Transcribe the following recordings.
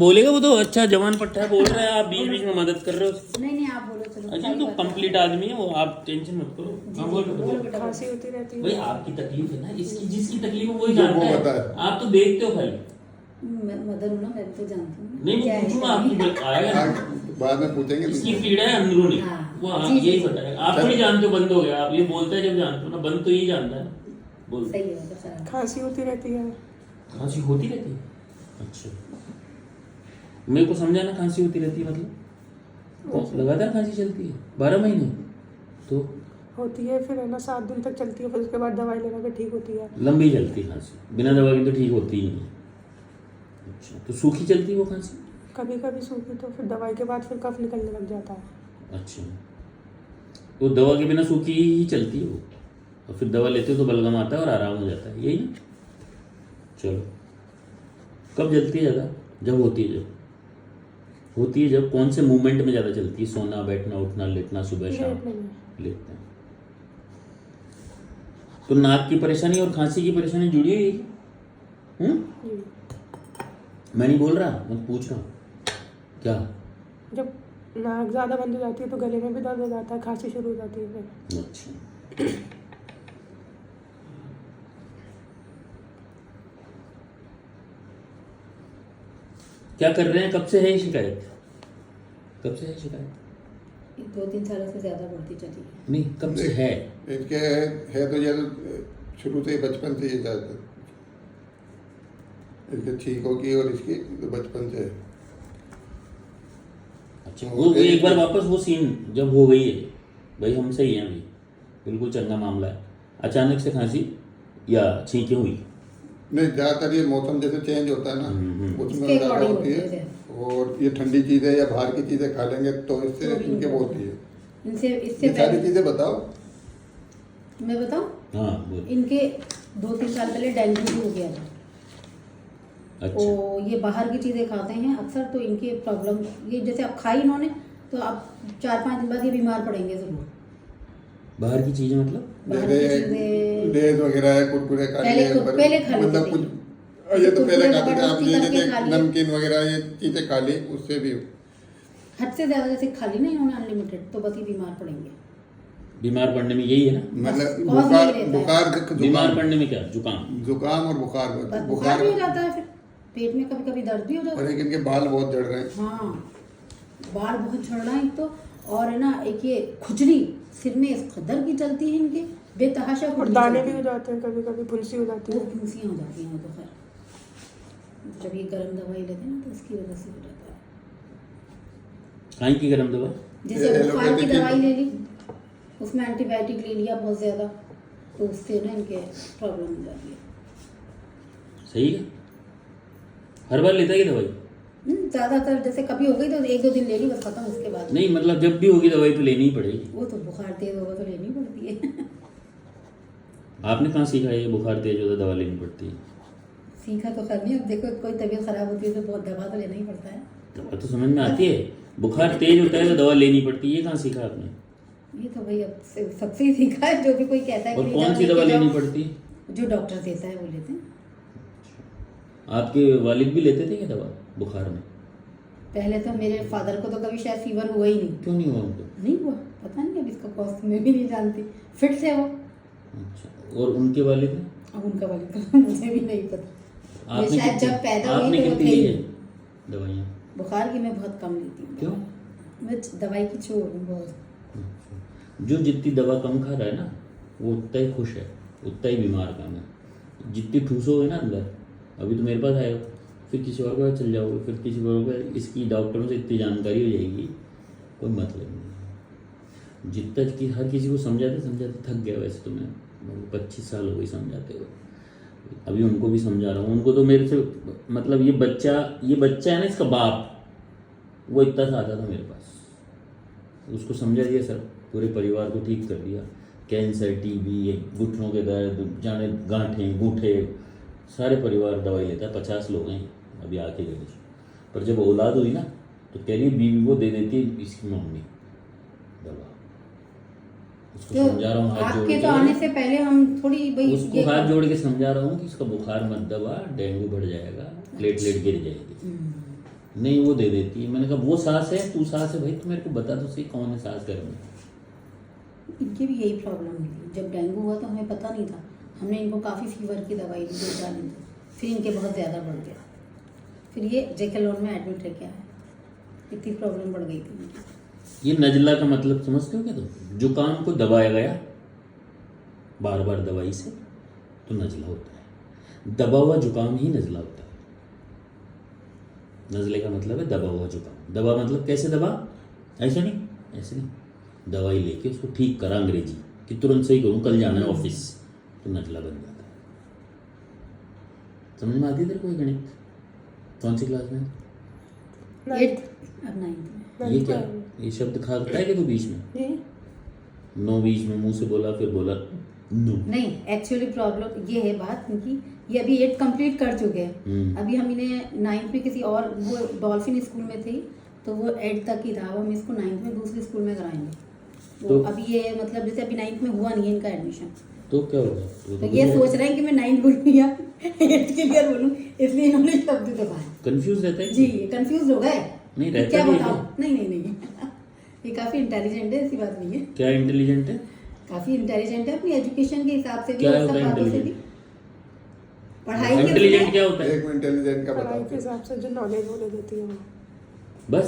बोलेगा वो तो अच्छा जवान पट्टा बोल रहा है, आप बीच बीच में मदद कर रहे हो। नहीं आप बोलो चलो। अच्छा तो कंप्लीट आदमी है वो, आप टेंशन मत करो। हाँ बोलो। खांसी होती रहती है भाई आपकी तकलीफ है ना, इसकी जिसकी तकलीफ है वही जानता है, आप तो देखते हो खाली। मदर हूँ ना, मैं तो जानती हूँ। नहीं मैं पूछूंगा आपकी, आएगा ना बाद में पूछेंगे। इसकी पीड़ा है अंदरूनी, वो आप यही बताएगा। आप थोड़ी जानते हो बंद हो गया, आप ये बोलते हैं जब जानते हो ना, बंद तो यही जानता है ना। बोल। सही है। खांसी होती रहती है। खांसी होती रहती है? अच्छा मेरे को समझाना, खांसी होती रहती है मतलब लगातार खांसी चलती है 12 महीने तो होती है, फिर है ना 7 दिन तक चलती है, फिर उसके बाद दवाई लेना फिर ठीक होती है। लंबी चलती है खांसी, बिना दवा के तो ठीक होती ही नहीं। अच्छा तो सूखी चलती है वो खांसी? कभी कभी सूखी, तो फिर दवाई के बाद फिर कफ निकलने लग जाता है। अच्छा वो दवा के बिना सूखी ही चलती है वो, और फिर दवा लेते हो तो बलगम आता है और आराम हो जाता है, यही ना? चलो कब जलती है ज़्यादा? जब होती है, जब होती है जब कौन से मूवमेंट में ज़्यादा चलती है? सोना, बैठना, उठना, लेटना, सुबह शाम? लेटना। तो नाक की परेशानी और खांसी की परेशानी जुड़ी हुई है? मैं नहीं बोल रहा, मैं पूछ रहा हूँ क्या? जब नाक ज़्यादा बंद हो जाती है तो गले में भी दर्द हो जाता है, खांसी शुरू हो जाती है फिर। अच्छा क्या कर रहे हैं? कब से है ये शिकायत? कब से है शिकायत? 2-3 सालों से ज्यादा बढ़ती चली है। नहीं कब से है? इनके है तो ये शुरू से ही, बचपन से ये ज्यादा इनके ठीक होगी, और इसकी तो बचपन से है। अच्छा वो एक बार वापस वो सीन जब हो गई है, भाई हम सही हैं अभी, बिल्कुल चंगा मामला है, अचानक से खांसी या छींकें हुई? नहीं, ज्यादातर ये मौसम जैसे चेंज होता है ना, उसमें उसके ज्यादा according होती होती है। और ये ठंडी चीजें या बाहर की चीजें खा लेंगे तो इससे इनके वो होती है। इससे ये सारी चीजें बताओ। मैं बताऊं? हाँ बोल। इनके 2-3 साल पहले डेंगू भी हो गया था। अच्छा तो ये बाहर की चीज़ें खाते हैं अक्सर, तो इनकी प्रॉब्लम ये, जैसे आप खाई इन्होंने तो आप 4-5 दिन बाद ये बीमार पड़ेंगे जरूर। बाहर की चीजें मतलब? बाहर की चीज़ें लेज वगैरह है, कुरकुरे खा लिए, पहले खा लेते मतलब थे। कुछ ये तो पहले खाते थे, आप ये जबरदस्ती जैसे करके खा लिए। नमकीन वगैरह ये चीजें खा ली, उससे भी हद से ज्यादा जैसे खा ली ना इन्होंने अनलिमिटेड, तो बस ही बीमार पड़ेंगे। बीमार पड़ने में यही है ना? मतलब बहुत बुखार यही रहता है। बुखार बीमार जुकाम, पड़ने में क्या? जुकाम? जुकाम और बुखार बस बुखार भी हो जाता है, फिर पेट में कभी कभी दर्द भी हो जाता और है। एक इनके बाल बहुत झड़ रहे हैं। हाँ बाल बहुत झड़ रहा है एक तो, और है ना एक ये खुजली सिर में इस कदर की चलती है इनके, बेतहाशा और खुजली दाने चलती भी हो है। जाते हैं, कभी कभी फुंसी हो जाती वो है। फुंसियाँ हो जाती हैं वो तो खैर, जब ये गर्म दवाई लेते हैं ना तो इसकी वजह से हो जाता है। काहे की गरम दवा? जैसे बुखार की एलोपैथिक दवाई ले ली, उसमें एंटीबायोटिक ले लिया बहुत ज़्यादा, तो उससे ना इनके प्रॉब्लम हो जाती है। सही है? हर बार लेता है ये दवाई? ज़्यादातर जैसे कभी हो गई तो 1-2 दिन ले ली बस, खत्म, उसके बाद नहीं मतलब जब भी होगी दवाई तो लेनी ही पड़ेगी। वो तो बुखार तेज होगा तो लेनी पड़ती है। आपने कहाँ सीखा है ये बुखार तेज होता दवा लेनी पड़ती है? सीखा तो खैर नहीं, अब देखो कोई तबीयत खराब होती है तो बहुत दवा तो लेना ही पड़ता है। दवा तो समझ में आती है, बुखार तेज होता है तो दवा लेनी पड़ती है, ये कहाँ सीखा आपने? ये तो भाई अब सबसे ही सीखा है, जो भी कोई कहता है और कि कौन सी दवा लेनी पड़ती है? जो डॉक्टर देता है वो लेते हैं। आपके वालिद भी लेते थे क्या दवा बुखार में? पहले तो मेरे फादर को तो कभी शायद फीवर हुआ ही नहीं। क्यों नहीं हुआ उनको? नहीं हुआ, पता नहीं, अब इसका कॉस्ट मैं भी नहीं जानती, फिट थे वो। अच्छा और उनके वालिद ने? अब उनका वाले का मुझे भी नहीं पता। मैं शायद जब पैदा हुई आपने तो वो कितनी थे ली ही है नहीं। दवाइयाँ? बुखार की मैं बहुत कम लेती हूँ। क्यों? मैं दवाई की चोर हूँ बहुत। अच्छा। जो जितनी दवा कम खा रहा है ना वो उतना ही खुश है, उतना ही बीमार कम है। जितनी ठूसोगे ना अंदर, अभी तो मेरे पास आए हो, फिर किसी और के पास चल जाओगे, फिर किसी और के, इसकी डॉक्टरों से इतनी जानकारी हो जाएगी, कोई मतलब नहीं। जितना कि हर किसी को समझाते समझाते थक गया। वैसे तो मैं 25 साल हो गई समझाते हुए, अभी उनको भी समझा रहा हूँ। उनको तो मेरे से मतलब ये बच्चा है ना, इसका बाप, वो इतना सा आता था मेरे पास, उसको समझा दिया सर, पूरे परिवार को ठीक कर दिया। कैंसर, टीबी, घुटनों के दर्द, जाने गांठें, गूठे, सारे परिवार दवाई लेता है। 50 लोग हैं अभी आके गए। पर जब औलाद हुई ना तो कह रही बीवी को दे देती है इसकी मम्मी दवा। उसको तो समझा रहा हूँ हाथ जोड़ आपके के, तो आने से पहले हम थोड़ी भाई उसको हाथ जोड़ के समझा रहा हूँ कि इसका बुखार मत दवा, डेंगू बढ़ जाएगा, प्लेटलेट गिर जाएगी। नहीं वो दे देती है। मैंने कहा वो सांस है, तू सांस है भाई, तू मेरे को बता तो सही कौन है सांस घर में। इनकी भी यही प्रॉब्लम हुई थी। जब डेंगू हुआ तो हमें पता नहीं था, हमने इनको काफ़ी फीवर की दवाई दी 2-4 दिन तक, फिर इनके बहुत ज़्यादा बढ़ गया, फिर ये जेकेलोन में एडमिट रह के आया, इतनी प्रॉब्लम बढ़ गई थी इनकी। ये नजला का मतलब समझते हो क्या तुम? जुकाम को दबाया गया बार बार दवाई से तो नजला होता है। दबा हुआ जुकाम ही नजला होता है। नजले का मतलब है दबा हुआ जुकाम। दबा मतलब कैसे दबा? ऐसे नहीं, ऐसे नहीं, दवाई लेके उसको ठीक करा अंग्रेजी कि तुरंत सही करूँ, कल जाना है ऑफिस, तो नजला बन जाता है। समझ में आती है तेरे को ये गणित? कौन सी क्लास में? 8th अब 9th में। ये क्या, ये शब्द खाता है कि तू बीच में? जी नो बीच में मुंह से बोला फिर बोला नो। नहीं, एक्चुअली प्रॉब्लम ये है बात इनकी, ये अभी 8 कंप्लीट कर चुके हैं। अभी हम इन्हें 9th में किसी और, वो डॉल्फिन स्कूल में थी तो वो 8 तक ही था, अब हम इसको 9th में दूसरे स्कूल में कराएंगे। तो अभी ये मतलब जैसे अभी 9th में हुआ नहीं है इनका एडमिशन, तो क्या होगा? तो ये सोच रहे हैं कि मैं 9th बोलूँ या 8th क्लियर बोलूँ, इसलिए इन्होंने शब्द दबाया। कंफ्यूज रहता है जी, ये कंफ्यूज हो गए। नहीं रहता क्या भी है बताऊँ? क्या? नहीं ये काफी इंटेलिजेंट है, ऐसी बात नहीं है, क्या इंटेलिजेंट है? काफी इंटेलिजेंट है अपनी एजुकेशन के हिसाब से भी क्या और होता सब है बातों से भी। इंटेलिजेंट? पढ़ाई के इंटेलिजेंट उसमें- क्या होता है? एक में इंटेलिजेंट का पढ़ाई के बताओ। हिसाब से जो नॉलेज वो ले देती है वो। बस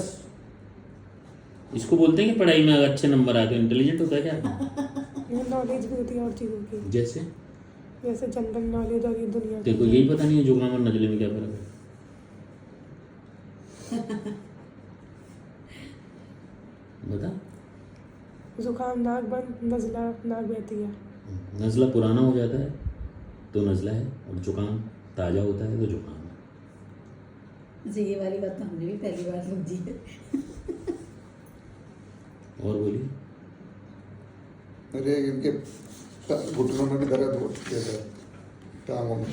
इसको बोलते हैं कि पढ़ाई में अगर अच्छे नंबर आते हैं इंटेलिजेंट होता है क्या? ये नॉलेज भी होती है और चीज़ों की, जैसे जैसे जनरल नॉलेज और ये दुनिया की। देखो यही पता नहीं है जुकाम और नजले में क्या फर्क है। बता। जुकाम नाक बंद, नज़ला नाक बहती है। नज़ला पुराना हो जाता है तो नज़ला है, और जुकाम ताज़ा होता है तो जुकाम है। जी, ये वाली बात तो हमने भी पहली बार समझी है। और बोलिए। अरे इनके घुटनों में भी दर्द होते थे, टांगों में।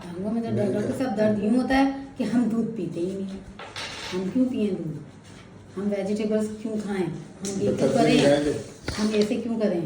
टांगों में तो डॉक्टर साहब दर्द यूँ होता है कि हम दूध पीते ही नहीं, हम क्यों पिए दूध, हम वेजिटेबल्स क्यों खाएं, हम ये क्यों थर्सडे करें, जाएंगे। हम ऐसे क्यों करें।